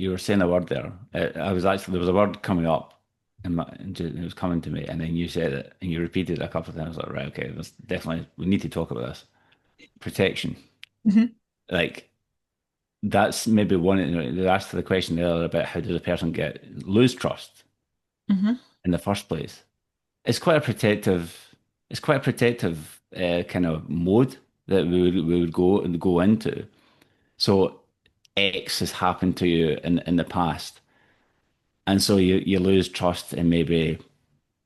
you were saying a word there. I was actually there was a word coming up, and it was coming to me, and then you said it, and you repeated it a couple of times. Like, right, okay, there's definitely we need to talk about this. Protection, Hmm. like that's maybe one. They asked the question earlier about how does a person lose trust Hmm. in the first place. It's quite a protective. It's quite a protective kind of mode that we would go into. So X has happened to you in the past. And so you lose trust in maybe,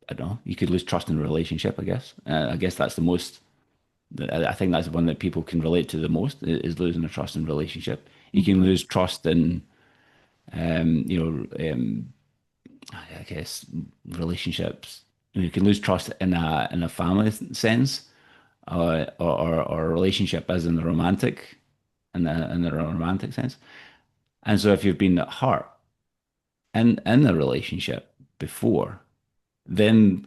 I don't know, you could lose trust in a relationship, I guess. I guess that's the most, I think that's the one that people can relate to the most is losing a trust in a relationship. You can Hmm. lose trust in, you know, I guess relationships. You can lose trust in a family sense, or a relationship as in the romantic, in the romantic sense. And so if you've been hurt in a relationship before, then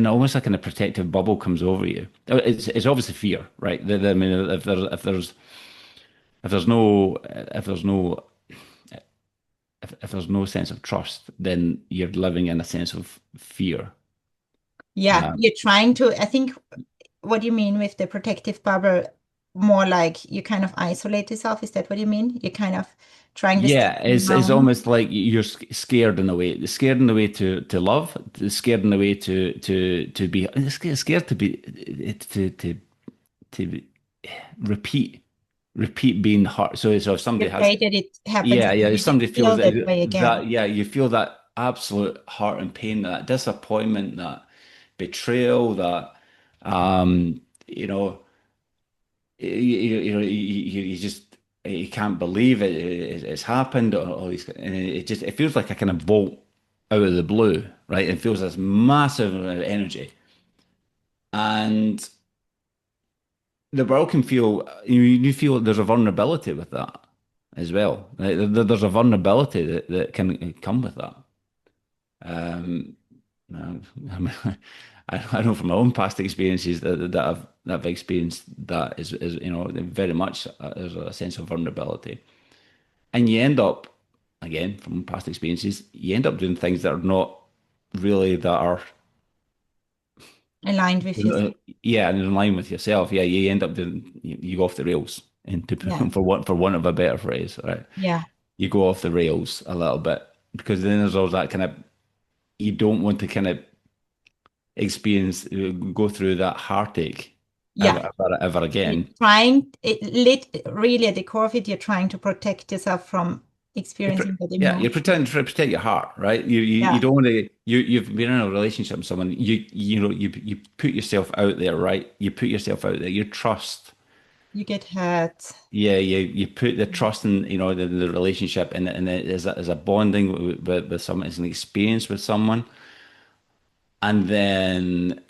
almost like in a protective bubble comes over you. It's obviously fear, right? I mean, if there's no sense of trust, then you're living in a sense of fear. Yeah, Uh, you're trying to, I think what you mean with the protective bubble, more like you kind of isolate yourself. Is that what you mean? You're kind of trying to stay yeah, it's alone. almost like you're scared in a way. Scared in a way to love. Scared in a way to be. Scared to be to repeat being hurt. So if somebody You're has, afraid that it happens yeah, yeah, again. if You just somebody feels feel that way again. that, yeah, you feel that absolute hurt and pain, that disappointment, that betrayal, that you know, you just you can't believe it's happened, or all these, and it feels like a kind of bolt out of the blue, right? It feels this massive amount of energy, and the world can feel you feel there's a vulnerability with that as well. Like, there's a vulnerability that can come with that. Um, I mean, I know from my own past experiences that I've experienced that is very much there's a sense of vulnerability, and you end up again from past experiences you end up doing things that are not really that are Aligned with yourself. uh, yeah, and in line with yourself. Yeah, you end up doing you go off the rails, and Yeah. for want of a better phrase, right? Yeah. You go off the rails a little bit because then there's always that kind of you don't want to kind of experience go through that heartache Yeah. ever You're again. trying really at the core of it, you're trying to protect yourself from experiencing that Yeah, emotion. you're pretending to protect your heart, right? You Yeah. don't want to. You've been in a relationship with someone. You put yourself out there, right? You put yourself out there. You trust. You get hurt. Yeah, you put the trust in the relationship, and it is as a bonding with someone, as an experience with someone, and then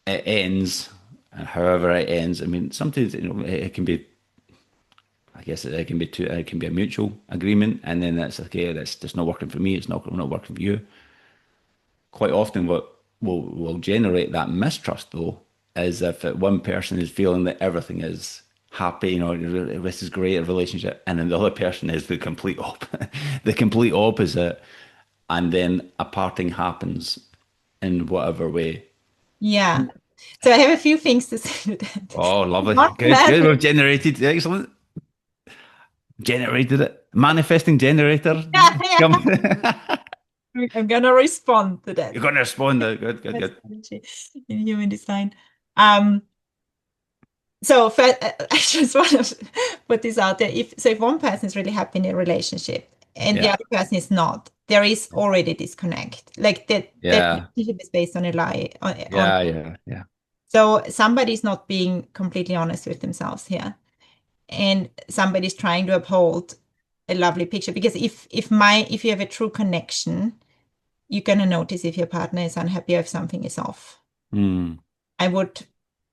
it ends, and however it ends. I mean, sometimes it can be. I guess it can be it can be a mutual agreement, and then that's okay. That's just not working for me. It's not working for you. Quite often, what will generate that mistrust, though, is if one person is feeling that everything is happy, this is great, a relationship, and then the other person is the complete opposite, and then a parting happens in whatever way. Yeah. So I have a few things to say to that. Oh, lovely. Not Good, bad. good. We've generated, excellent. Generated it. Manifesting generator. Yeah, Come. yeah. I'm gonna respond to You're that. going to respond. Good, good, good. Psychology in human design. Um, so I just want to put this out there. If one person is really happy in a relationship and the Yeah, other person is not, there is already disconnect. Like that yeah, relationship is based on a lie. yeah, yeah, yeah. So somebody's not being completely honest with themselves here, and somebody's trying to uphold a lovely picture. Because if you have a true connection, you're gonna notice if your partner is unhappy or if something is off. Hmm. I would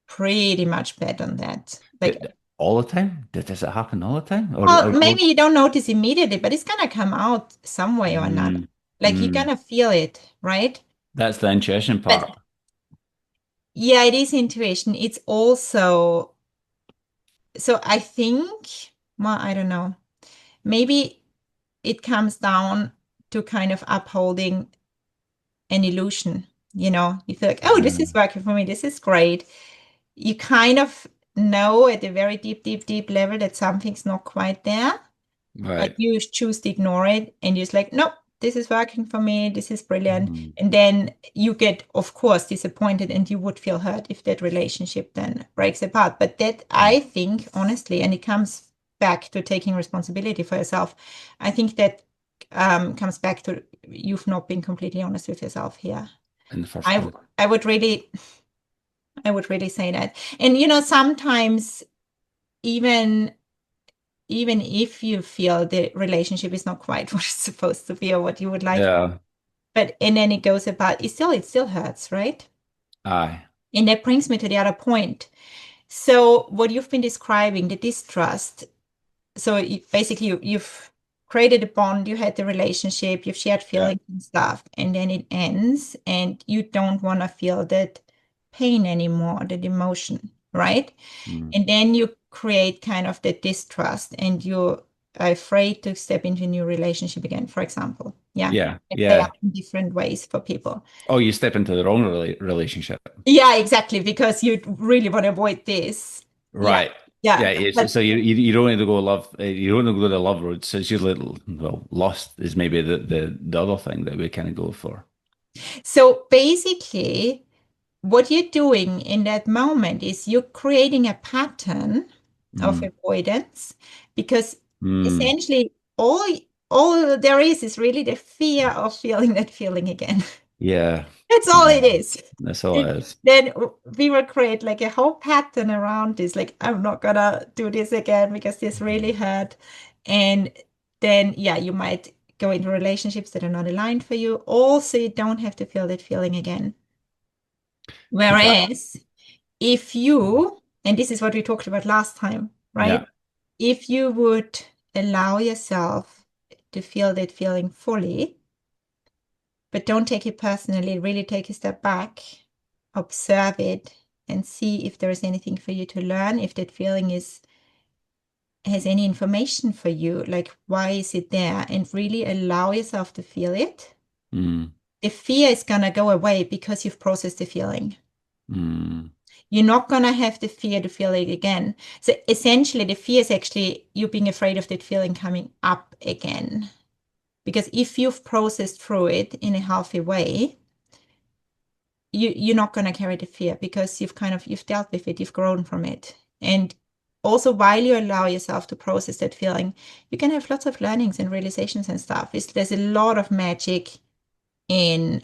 pretty much bet on that. Like, All the time? Does it happen all the time? well, maybe you don't notice immediately, but it's gonna come out some way or another. Mm, Like you're mm. gonna feel it, right? That's the intuition But part. yeah, it is intuition. It's also, so I think, well, I don't know. Maybe it comes down to kind of upholding an illusion. You feel like, oh, this is Mm, working for me. This is great. You kind of know at a very deep, deep, deep level that something's not quite there, but right. you choose to ignore it and you're just like, nope, this is working for me. This is brilliant. Mm, And then you get, of course, disappointed and you would feel hurt if that relationship then breaks apart. But that, mm. I think, honestly, and it comes back to taking responsibility for yourself. I think that comes back to you've not been completely honest with yourself here. In the first I place. I would really I would really say that. And sometimes even even if you feel the relationship is not quite what it's supposed to be or what you would like, Yeah. but and then it goes apart, it still hurts, right? Aye. And that brings me to the other point. So what you've been describing, the distrust. So basically you've created a bond, you had the relationship, you've shared Yeah. feelings and stuff, and then it ends and you don't want to feel that pain anymore, that emotion, right? Mm. And then you create kind of the distrust and you're afraid to step into a new relationship again, for example. Yeah. Yeah. It play Yeah. out in different ways for people. Oh, you step into the wrong relationship. Yeah, exactly, because you really want to avoid this. Yeah. Right. Yeah. Yeah. It's, But so you don't need to go love. You don't need to go the love road. So it's usually, well, lost is maybe the other thing that we kind of go for. so basically, what you're doing in that moment is you're creating a pattern of Mm. avoidance because Mm. essentially all there is really the fear of feeling that feeling again. Yeah. That's all Yeah. it is. That's all It, it is. then we will create like a whole pattern around this. Like, I'm not gonna do this again because this really Mm. hurt. And then, yeah, you might go into relationships that are not aligned for you. Also, you don't have to feel that feeling again. That, Whereas if you, and this is what we talked about last time, yeah. right? If you would allow yourself to feel that feeling fully, but don't take it personally, really take a step back, observe it, and see if there is anything for you to learn, if that feeling has any information for you, like why is it there, and really allow yourself to feel it. Mm. The fear is gonna go away because you've processed the feeling. Mm. You're not gonna have the fear to feel it again. So essentially, the fear is actually you being afraid of that feeling coming up again. Because if you've processed through it in a healthy way, you're not going to carry the fear because you've dealt with it, you've grown from it. And also while you allow yourself to process that feeling, you can have lots of learnings and realizations and stuff. There's a lot of magic in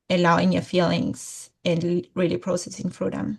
allowing your feelings and really processing through them.